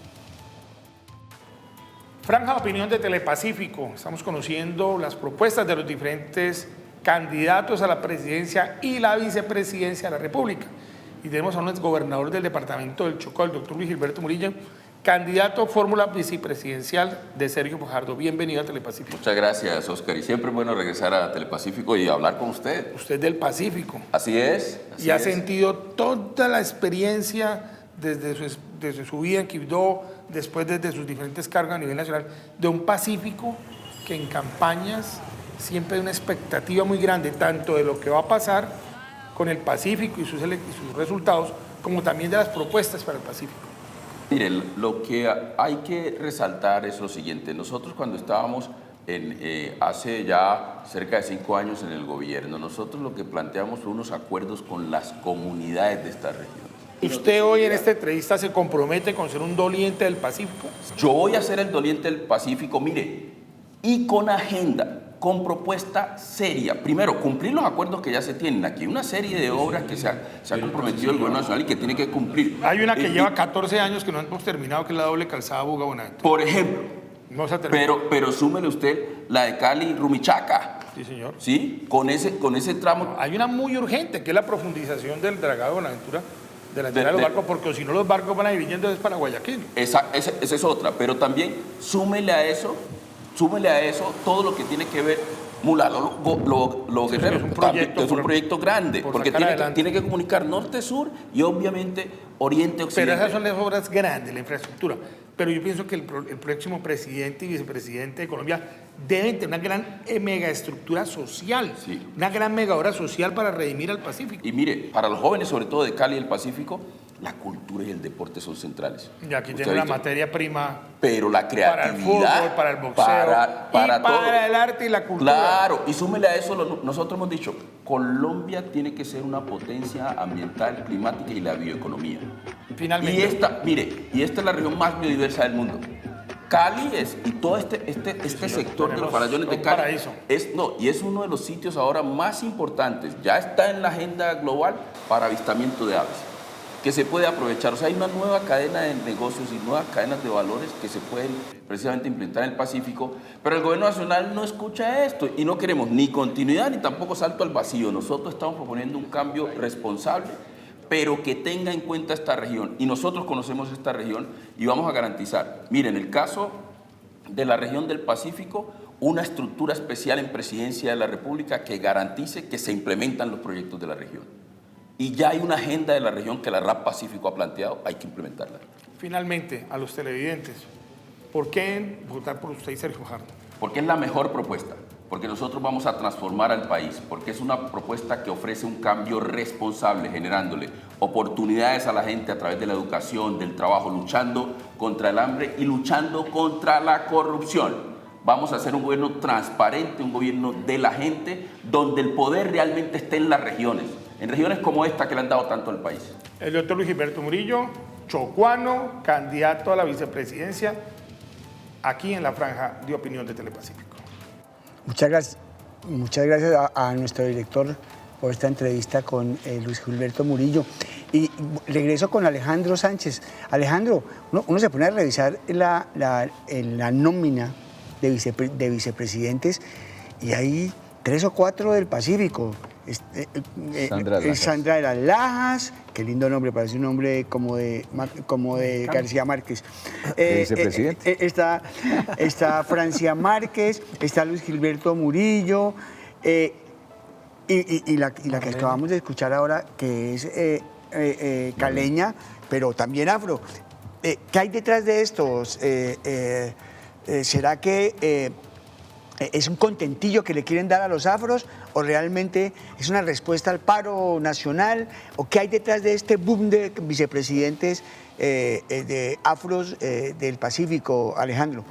Franja de opinión de Telepacífico. Estamos conociendo las propuestas de los diferentes candidatos a la presidencia y la vicepresidencia de la República. Y tenemos a un exgobernador del departamento del Chocó, el doctor Luis Gilberto Murillo, candidato fórmula vicepresidencial de Sergio Fajardo. Bienvenido a Telepacífico. Muchas gracias, Óscar. Y siempre es bueno regresar a Telepacífico y hablar con usted. Usted es del Pacífico. Así es. Y ha sentido toda la experiencia desde su vida en Quibdó, después desde sus diferentes cargos a nivel nacional, de un Pacífico que en campañas siempre hay una expectativa muy grande, tanto de lo que va a pasar con el Pacífico y sus resultados, como también de las propuestas para el Pacífico. Mire, lo que hay que resaltar es lo siguiente. Nosotros cuando estábamos hace ya cerca de 5 años en el gobierno, nosotros lo que planteamos fue unos acuerdos con las comunidades de esta región. ¿Usted hoy en esta entrevista se compromete con ser un doliente del Pacífico? Yo voy a ser el doliente del Pacífico, mire, y con agenda, con propuesta seria. Primero, cumplir los acuerdos que ya se tienen. Aquí hay una serie de obras que se ha comprometido el gobierno nacional y que tiene que cumplir. Hay una que lleva 14 años que no hemos terminado, que es la doble calzada Buga-Buenaventura. Por ejemplo. No se ha terminado. Pero súmele usted la de Cali-Rumichaca. Sí, señor. ¿Sí? Con ese tramo. Hay una muy urgente, que es la profundización del dragado de Buenaventura, de la entrada de los barcos, porque si no los barcos van a ir viniendo desde para Guayaquil. Esa es otra. Pero también súmele a eso todo lo que tiene que ver, Mula, lo guerrero, es un proyecto grande, porque tiene que comunicar norte-sur y obviamente oriente-occidente. Pero esas son las obras grandes, la infraestructura. pero yo pienso que el próximo presidente y vicepresidente de Colombia deben tener una gran megaestructura social, una gran mega obra social para redimir al Pacífico. Y mire, para los jóvenes, sobre todo de Cali y el Pacífico, la cultura y el deporte son centrales. Y aquí tiene la materia prima. Pero la creatividad. Para el fútbol, para el boxeo, para todo. Para el arte y la cultura. Claro, y súmele a eso, nosotros hemos dicho, Colombia tiene que ser una potencia ambiental, climática y la bioeconomía. Finalmente. Y esta es la región más biodiversa del mundo. Cali y todo este sector de los farallones de Cali es uno de los sitios ahora más importantes. Ya está en la agenda global para avistamiento de aves, que se puede aprovechar. O sea, hay una nueva cadena de negocios y nuevas cadenas de valores que se pueden precisamente implementar en el Pacífico, pero el gobierno nacional no escucha esto y no queremos ni continuidad ni tampoco salto al vacío. Nosotros estamos proponiendo un cambio responsable, pero que tenga en cuenta esta región. Y nosotros conocemos esta región y vamos a garantizar, miren, en el caso de la región del Pacífico, una estructura especial en Presidencia de la República que garantice que se implementan los proyectos de la región. Y ya hay una agenda de la región que la RAP Pacífico ha planteado, hay que implementarla. Finalmente, a los televidentes, ¿por qué votar por usted y Sergio Fajardo? Porque es la mejor propuesta, porque nosotros vamos a transformar al país, porque es una propuesta que ofrece un cambio responsable, generándole oportunidades a la gente a través de la educación, del trabajo, luchando contra el hambre y luchando contra la corrupción. Vamos a hacer un gobierno transparente, un gobierno de la gente, donde el poder realmente esté en las regiones. En regiones como esta que le han dado tanto al país. El doctor Luis Gilberto Murillo, chocuano, candidato a la vicepresidencia, aquí en la franja de opinión de Telepacífico. Muchas gracias a nuestro director por esta entrevista con Luis Gilberto Murillo. Y regreso con Alejandro Sánchez. Alejandro, uno se pone a revisar la nómina de vicepresidentes y hay 3 o 4 del Pacífico. Sandra de las Lajas, qué lindo nombre, parece un nombre como de García Márquez. Vicepresidente. Está Francia Márquez, está Luis Gilberto Murillo, y la que acabamos de escuchar ahora, que es caleña, pero también afro. ¿Qué hay detrás de estos? ¿Será que es un contentillo que le quieren dar a los afros o realmente es una respuesta al paro nacional? ¿O qué hay detrás de este boom de vicepresidentes de afros del Pacífico, Alejandro?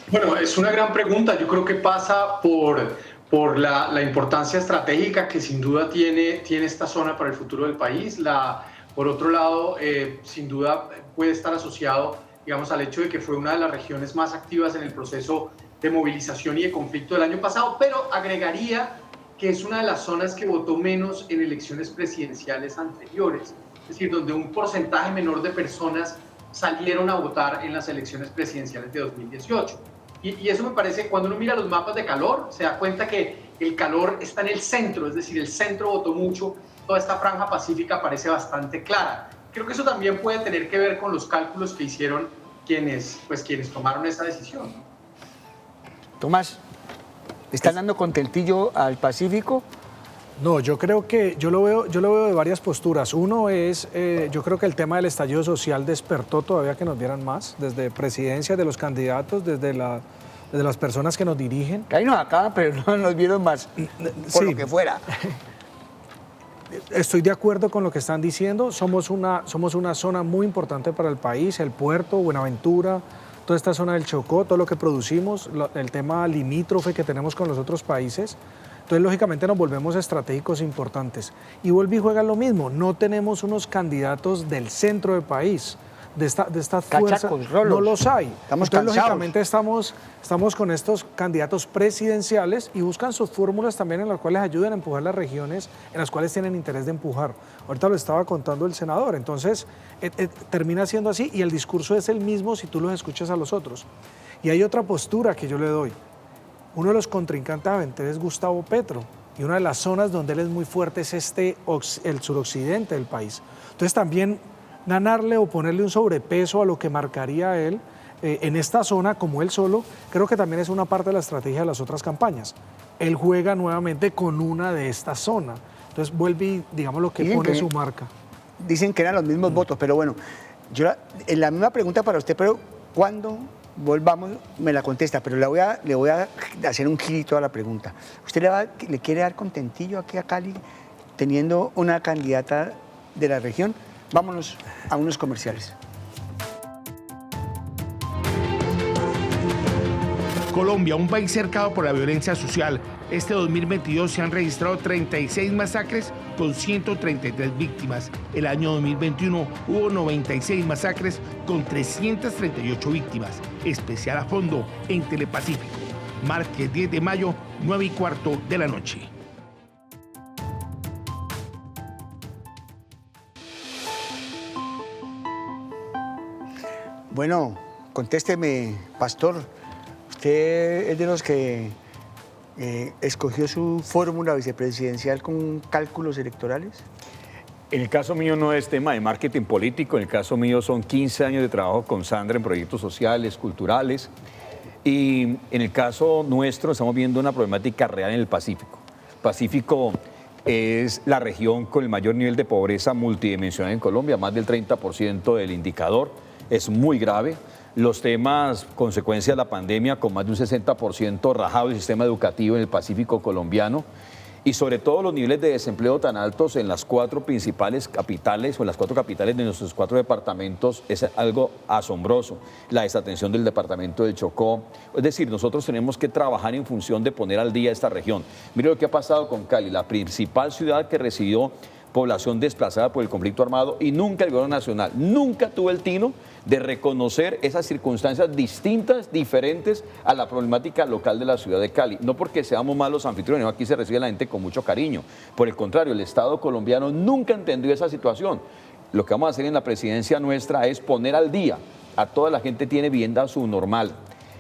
Bueno, es una gran pregunta. Yo creo que pasa por la importancia estratégica que sin duda tiene esta zona para el futuro del país. Por otro lado, sin duda puede estar asociado, digamos, al hecho de que fue una de las regiones más activas en el proceso de movilización y de conflicto del año pasado, pero agregaría que es una de las zonas que votó menos en elecciones presidenciales anteriores, es decir, donde un porcentaje menor de personas salieron a votar en las elecciones presidenciales de 2018. Y eso me parece, cuando uno mira los mapas de calor, se da cuenta que el calor está en el centro, es decir, el centro votó mucho, toda esta franja pacífica parece bastante clara. Creo que eso también puede tener que ver con los cálculos que hicieron quienes tomaron esa decisión, ¿no? Tomás, ¿están dando contentillo al Pacífico? No, yo creo que yo lo veo de varias posturas. Uno es, yo creo que el tema del estallido social despertó todavía que nos vieran más, desde presidencia de los candidatos, desde las personas que nos dirigen. Ahí nos acaban, pero no nos vieron más, por lo que fuera. Estoy de acuerdo con lo que están diciendo. Somos una zona muy importante para el país, el puerto, Buenaventura, toda esta zona del Chocó, todo lo que producimos, el tema limítrofe que tenemos con los otros países. Entonces, lógicamente, nos volvemos estratégicos importantes. Y vuelve y juega lo mismo. No tenemos unos candidatos del centro del país, de esta fuerza. No los hay. Estamos Entonces, cansados. lógicamente, estamos con estos candidatos presidenciales y buscan sus fórmulas también en las cuales ayuden a empujar las regiones en las cuales tienen interés de empujar. Ahorita lo estaba contando el senador. Entonces, termina siendo así y el discurso es el mismo si tú los escuchas a los otros. Y hay otra postura que yo le doy. Uno de los contrincantes de Aventel es Gustavo Petro y una de las zonas donde él es muy fuerte es el suroccidente del país. Entonces también ganarle o ponerle un sobrepeso a lo que marcaría él en esta zona como él solo, creo que también es una parte de la estrategia de las otras campañas. Él juega nuevamente con una de estas zonas. Entonces vuelve y digamos lo que pone su marca. Dicen que eran los mismos votos, pero bueno, la misma pregunta para usted, pero cuando volvamos me la contesta, pero le voy a hacer un girito a la pregunta. ¿Usted le quiere dar contentillo aquí a Cali teniendo una candidata de la región? Vámonos a unos comerciales. Colombia, un país cercado por la violencia social. Este 2022 se han registrado 36 masacres con 133 víctimas. El año 2021 hubo 96 masacres con 338 víctimas. Especial a fondo en Telepacífico. Martes 10 de mayo, 9:15 de la noche. Bueno, contésteme, pastor. ¿Usted es de los que escogió su fórmula vicepresidencial con cálculos electorales? En el caso mío no es tema de marketing político, en el caso mío son 15 años de trabajo con Sandra en proyectos sociales, culturales, y en el caso nuestro estamos viendo una problemática real en el Pacífico. Pacífico es la región con el mayor nivel de pobreza multidimensional en Colombia, más del 30% del indicador, es muy grave. Los temas, consecuencia de la pandemia, con más de un 60% rajado el sistema educativo en el Pacífico colombiano, y sobre todo los niveles de desempleo tan altos en las 4 principales capitales o en las 4 capitales de nuestros 4 departamentos es algo asombroso. La desatención del departamento del Chocó. Es decir, nosotros tenemos que trabajar en función de poner al día esta región. Mire lo que ha pasado con Cali, la principal ciudad que recibió población desplazada por el conflicto armado, y nunca el gobierno nacional, nunca tuvo el tino de reconocer esas circunstancias distintas, diferentes a la problemática local de la ciudad de Cali. No porque seamos malos anfitriones, aquí se recibe a la gente con mucho cariño. Por el contrario, el Estado colombiano nunca entendió esa situación. Lo que vamos a hacer en la presidencia nuestra es poner al día a toda la gente que tiene vivienda subnormal.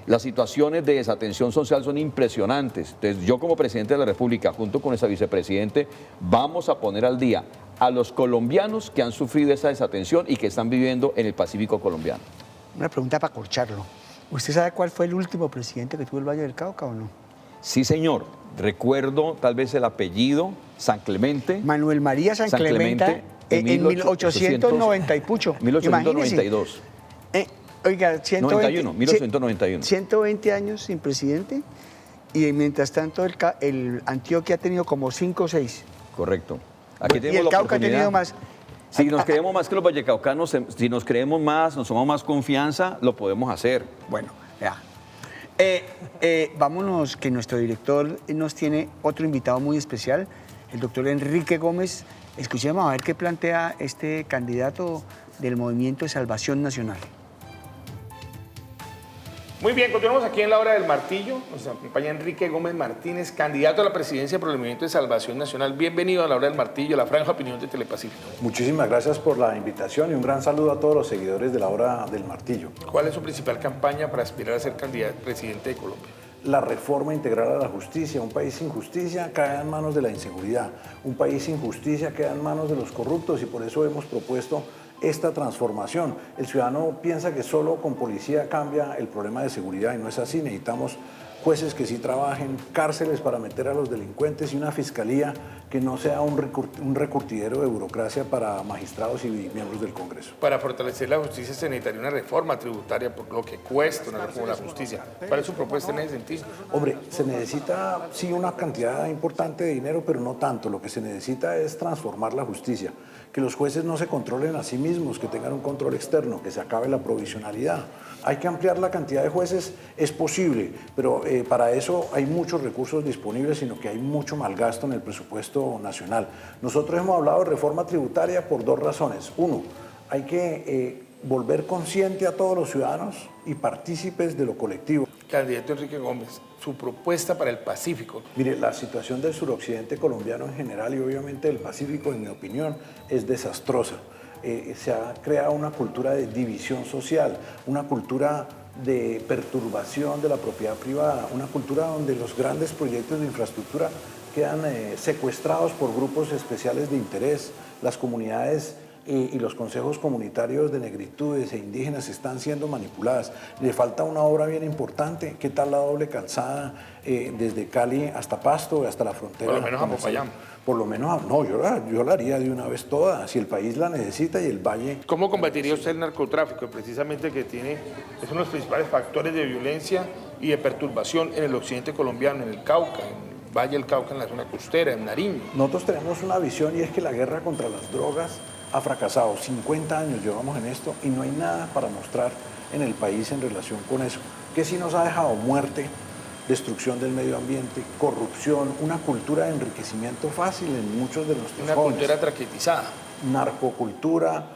Las situaciones de desatención social son impresionantes. Entonces, yo como presidente de la República, junto con esa vicepresidente, vamos a poner al día a los colombianos que han sufrido esa desatención y que están viviendo en el Pacífico colombiano. Una pregunta para corcharlo. ¿Usted sabe cuál fue el último presidente que tuvo el Valle del Cauca o no? Sí, señor. Recuerdo tal vez el apellido, San Clemente. Manuel María San Clemente, en 1890 y pucho. 1892. Oiga, 1991. 120 años sin presidente, y mientras tanto el Antioquia ha tenido como 5 o 6. Correcto. Aquí Y el Cauca ha tenido más. Si nos creemos más que los vallecaucanos, si nos creemos más, nos tomamos más confianza, lo podemos hacer. Bueno, ya. Vámonos, que nuestro director nos tiene otro invitado muy especial, el doctor Enrique Gómez. Escuchemos a ver qué plantea este candidato del Movimiento de Salvación Nacional. Muy bien, continuamos aquí en la Hora del Martillo. Nos acompaña Enrique Gómez Martínez, candidato a la presidencia por el Movimiento de Salvación Nacional. Bienvenido a la Hora del Martillo, la franja opinión de Telepacífico. Muchísimas gracias por la invitación y un gran saludo a todos los seguidores de la Hora del Martillo. ¿Cuál es su principal campaña para aspirar a ser candidato presidente de Colombia? La reforma integral a la justicia. Un país sin justicia cae en manos de la inseguridad. Un país sin justicia queda en manos de los corruptos, y por eso hemos propuesto esta transformación. El ciudadano piensa que solo con policía cambia el problema de seguridad, y no es así. Necesitamos jueces que sí trabajen, cárceles para meter a los delincuentes y una fiscalía que no sea un recurtidero de burocracia para magistrados y miembros del Congreso. Para fortalecer la justicia se necesitaría una reforma tributaria por lo que cuesta una reforma de la justicia. ¿Cuál es su propuesta en ese sentido? Hombre, se necesita sí una cantidad importante de dinero, pero no tanto. Lo que se necesita es transformar la justicia, que los jueces no se controlen a sí mismos, que tengan un control externo, que se acabe la provisionalidad. Hay que ampliar la cantidad de jueces, es posible, pero para eso hay muchos recursos disponibles, sino que hay mucho malgasto en el presupuesto nacional. Nosotros hemos hablado de reforma tributaria por 2 razones. Uno, hay que volver consciente a todos los ciudadanos y partícipes de lo colectivo. Candidato Enrique Gómez, su propuesta para el Pacífico. Mire, la situación del suroccidente colombiano en general, y obviamente del Pacífico, en mi opinión, es desastrosa. Se ha creado una cultura de división social, una cultura de perturbación de la propiedad privada, una cultura donde los grandes proyectos de infraestructura quedan secuestrados por grupos especiales de interés. Las comunidades y los consejos comunitarios de negritudes e indígenas están siendo manipuladas. Le falta una obra bien importante. ¿Qué tal la doble calzada desde Cali hasta Pasto, hasta la frontera? Por lo menos a Popayán. por lo menos, no, yo la haría de una vez toda, si el país la necesita y el Valle. ¿Cómo combatiría usted el narcotráfico? Precisamente que es uno de los principales factores de violencia y de perturbación en el occidente colombiano, en el Cauca, en el Valle del Cauca, en la zona costera, en Nariño. Nosotros tenemos una visión y es que la guerra contra las drogas ha fracasado. 50 años llevamos en esto y no hay nada para mostrar en el país en relación con eso. Que sí nos ha dejado muerte, destrucción del medio ambiente, corrupción, una cultura de enriquecimiento fácil en muchos de nuestros jóvenes. Una cultura traquetizada. Narcocultura,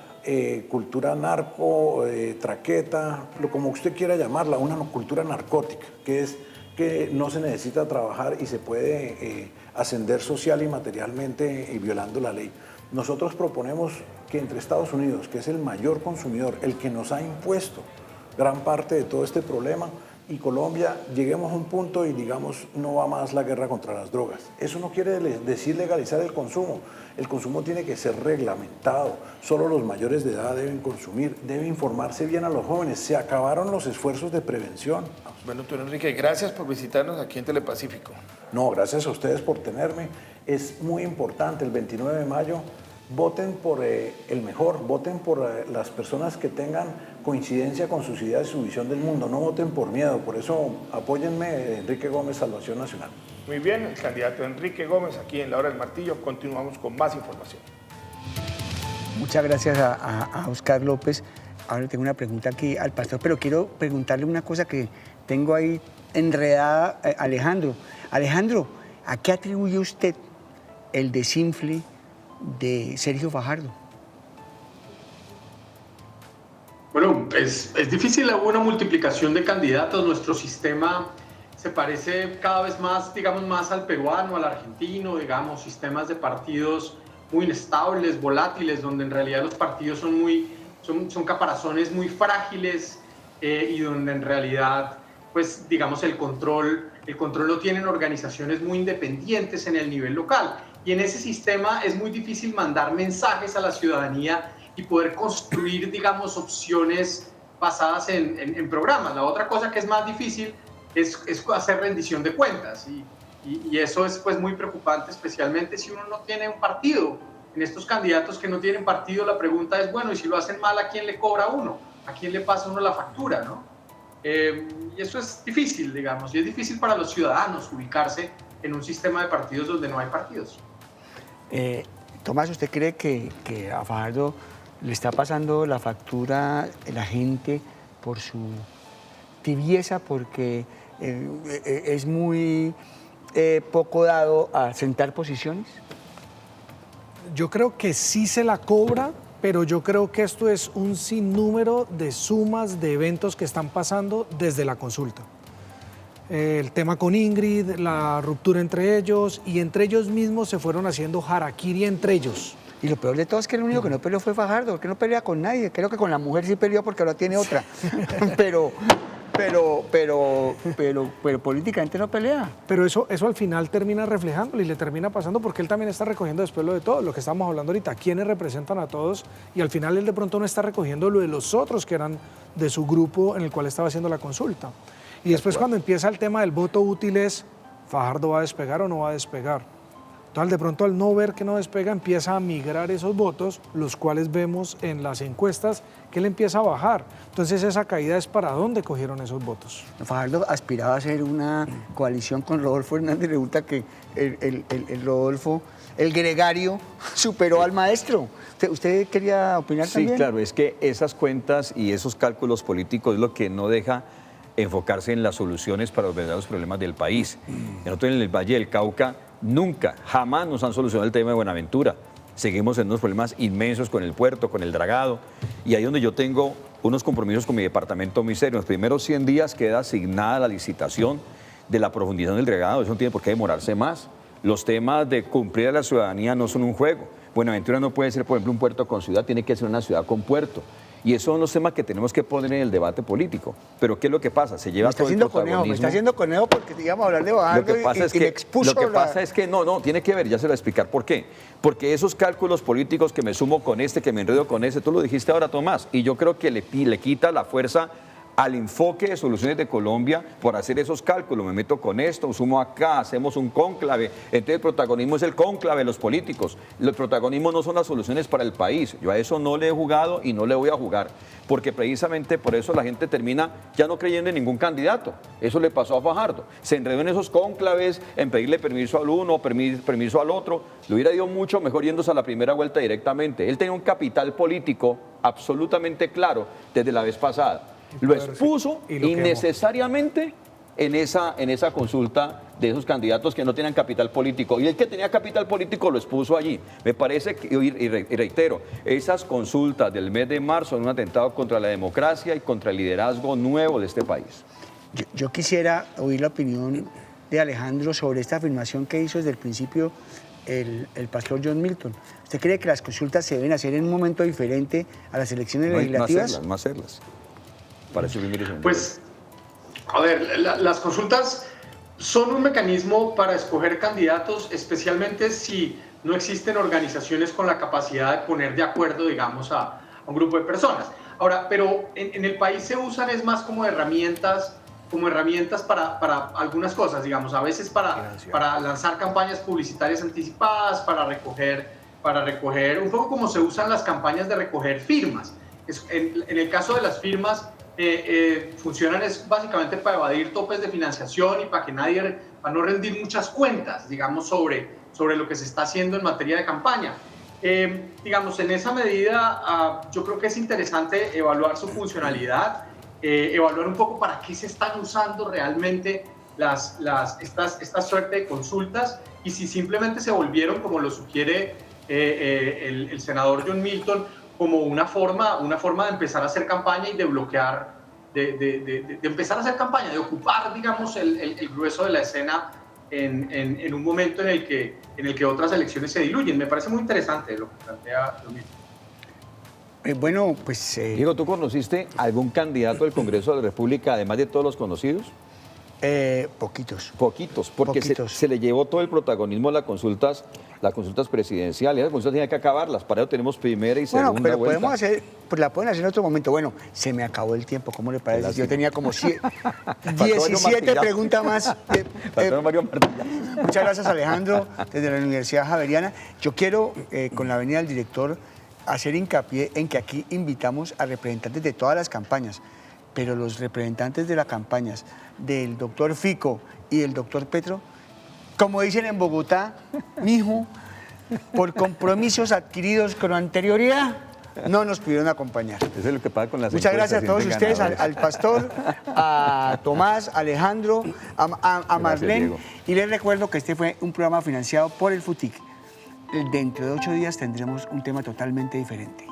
cultura narco, traqueta, como usted quiera llamarla, una cultura narcótica, que es que no se necesita trabajar y se puede ascender social y materialmente violando la ley. Nosotros proponemos que entre Estados Unidos, que es el mayor consumidor, el que nos ha impuesto gran parte de todo este problema, y Colombia, lleguemos a un punto y digamos, no va más la guerra contra las drogas. Eso no quiere decir legalizar el consumo. El consumo tiene que ser reglamentado. Solo los mayores de edad deben consumir, debe informarse bien a los jóvenes. Se acabaron los esfuerzos de prevención. Bueno, doctor Enrique, gracias por visitarnos aquí en Telepacífico. No, gracias a ustedes por tenerme. Es muy importante, el 29 de mayo, voten por el mejor, voten por las personas que tengan coincidencia con sus ideas y su visión del mundo, no voten por miedo, por eso apóyenme, Enrique Gómez, Salvación Nacional. Muy bien, el candidato Enrique Gómez aquí en La Hora del Martillo, continuamos con más información. Muchas gracias a Oscar López. Ahora tengo una pregunta aquí al pastor, pero quiero preguntarle una cosa que tengo ahí enredada, Alejandro. Alejandro, ¿a qué atribuye usted el desinfle de Sergio Fajardo? Bueno, es difícil, hubo una multiplicación de candidatos, nuestro sistema se parece cada vez más, digamos, más al peruano, al argentino, digamos, sistemas de partidos muy inestables, volátiles, donde en realidad los partidos son caparazones muy frágiles y donde en realidad, pues, digamos, el control lo tienen organizaciones muy independientes en el nivel local. Y en ese sistema es muy difícil mandar mensajes a la ciudadanía y poder construir, digamos, opciones basadas en programas. La otra cosa que es más difícil es hacer rendición de cuentas. Y eso es, pues, muy preocupante, especialmente si uno no tiene un partido. En estos candidatos que no tienen partido, la pregunta es, bueno, y si lo hacen mal, ¿a quién le cobra uno? ¿A quién le pasa uno la factura, no? Y eso es difícil, digamos, y es difícil para los ciudadanos ubicarse en un sistema de partidos donde no hay partidos. Tomás, ¿usted cree que a Fajardo le está pasando la factura la gente por su tibieza, porque es muy poco dado a sentar posiciones? Yo creo que sí se la cobra, pero yo creo que esto es un sinnúmero de sumas de eventos que están pasando desde la consulta. El tema con Ingrid, la ruptura entre ellos, y entre ellos mismos se fueron haciendo harakiri entre ellos. Y lo peor de todo es que el único que no peleó fue Fajardo, que no pelea con nadie. Creo que con la mujer sí peleó porque ahora tiene otra. pero políticamente no pelea. Pero eso al final termina reflejándolo y le termina pasando porque él también está recogiendo después lo de todo, lo que estamos hablando ahorita, quiénes representan a todos, y al final él de pronto no está recogiendo lo de los otros que eran de su grupo en el cual estaba haciendo la consulta. Y después cuando empieza el tema del voto útil es, ¿Fajardo va a despegar o no va a despegar? Entonces de pronto al no ver que no despega empieza a migrar esos votos, los cuales vemos en las encuestas que él empieza a bajar. Entonces esa caída es para dónde cogieron esos votos. Fajardo aspiraba a hacer una coalición con Rodolfo Hernández, resulta que el Rodolfo, el gregario, superó al maestro. ¿Usted quería opinar también? Sí, claro, es que esas cuentas y esos cálculos políticos es lo que no deja enfocarse en las soluciones para los verdaderos problemas del país. Nosotros en el Valle del Cauca nunca, jamás nos han solucionado el tema de Buenaventura. Seguimos en unos problemas inmensos con el puerto, con el dragado, y ahí donde yo tengo unos compromisos con mi departamento muy serios. En los primeros 100 días queda asignada la licitación de la profundización del dragado, eso no tiene por qué demorarse más. Los temas de cumplir a la ciudadanía no son un juego. Buenaventura no puede ser, por ejemplo, un puerto con ciudad, tiene que ser una ciudad con puerto. Y esos son los temas que tenemos que poner en el debate político. Pero ¿qué es lo que pasa? Se lleva todo el protagonismo. Me está haciendo conejo porque íbamos a hablar de Fajardo y me expuso. Lo que pasa es que no, tiene que ver, ya se lo voy a explicar por qué. Porque esos cálculos políticos que me sumo con este, que me enredo con ese, tú lo dijiste ahora, Tomás, y yo creo que le quita la fuerza al enfoque de Soluciones de Colombia por hacer esos cálculos. Me meto con esto, sumo acá, hacemos un cónclave. Entonces el protagonismo es el cónclave de los políticos. Los protagonismos no son las soluciones para el país. Yo a eso no le he jugado y no le voy a jugar, porque precisamente por eso la gente termina ya no creyendo en ningún candidato. Eso le pasó a Fajardo. Se enredó en esos cónclaves, en pedirle permiso al uno, permiso al otro. Le hubiera ido mucho mejor yéndose a la primera vuelta directamente. Él tenía un capital político absolutamente claro desde la vez pasada. Lo expuso innecesariamente en esa consulta de esos candidatos que no tenían capital político. Y el que tenía capital político lo expuso allí. Me parece, y reitero, esas consultas del mes de marzo son un atentado contra la democracia y contra el liderazgo nuevo de este país. Yo quisiera oír la opinión de Alejandro sobre esta afirmación que hizo desde el principio el pastor John Milton. ¿Usted cree que las consultas se deben hacer en un momento diferente a las elecciones legislativas? No hacerlas. Para suprimir eso. Pues, a ver, las consultas son un mecanismo para escoger candidatos, especialmente si no existen organizaciones con la capacidad de poner de acuerdo, digamos, a un grupo de personas. Ahora, pero en el país se usan es más como herramientas para algunas cosas, digamos, a veces para lanzar campañas publicitarias anticipadas, para recoger, un poco como se usan las campañas de recoger firmas. En el caso de las firmas, funcionan es básicamente para evadir topes de financiación y para no rendir muchas cuentas, digamos, sobre lo que se está haciendo en materia de campaña. Digamos, en esa medida, yo creo que es interesante evaluar su funcionalidad, evaluar un poco para qué se están usando realmente esta suerte de consultas y si simplemente se volvieron, como lo sugiere el senador John Milton, como una forma de empezar a hacer campaña y de bloquear, de empezar a hacer campaña, de ocupar, digamos, el grueso de la escena en un momento en el que otras elecciones se diluyen. Me parece muy interesante lo que plantea John Milton. Bueno, pues... Diego, ¿tú conociste algún candidato del Congreso de la República, además de todos los conocidos? Poquitos. Poquitos, porque se le llevó todo el protagonismo a las consultas presidenciales. Las consultas tenían que acabarlas, para eso tenemos primera y segunda pero vuelta. podemos hacer, pues la pueden hacer en otro momento. Bueno, se me acabó el tiempo, ¿cómo le parece? Yo tenía como 17 preguntas más. Muchas gracias, Alejandro, desde la Universidad Javeriana. Yo quiero, con la venida del director, hacer hincapié en que aquí invitamos a representantes de todas las campañas, pero los representantes de las campañas del doctor Fico y del doctor Petro, como dicen en Bogotá, mijo, por compromisos adquiridos con anterioridad, no nos pudieron acompañar. Eso es lo que pasa con las Muchas gracias a todos ustedes, al pastor, a Tomás, a Alejandro, a Marlene. Y les recuerdo que este fue un programa financiado por el FUTIC. Dentro de 8 días tendremos un tema totalmente diferente.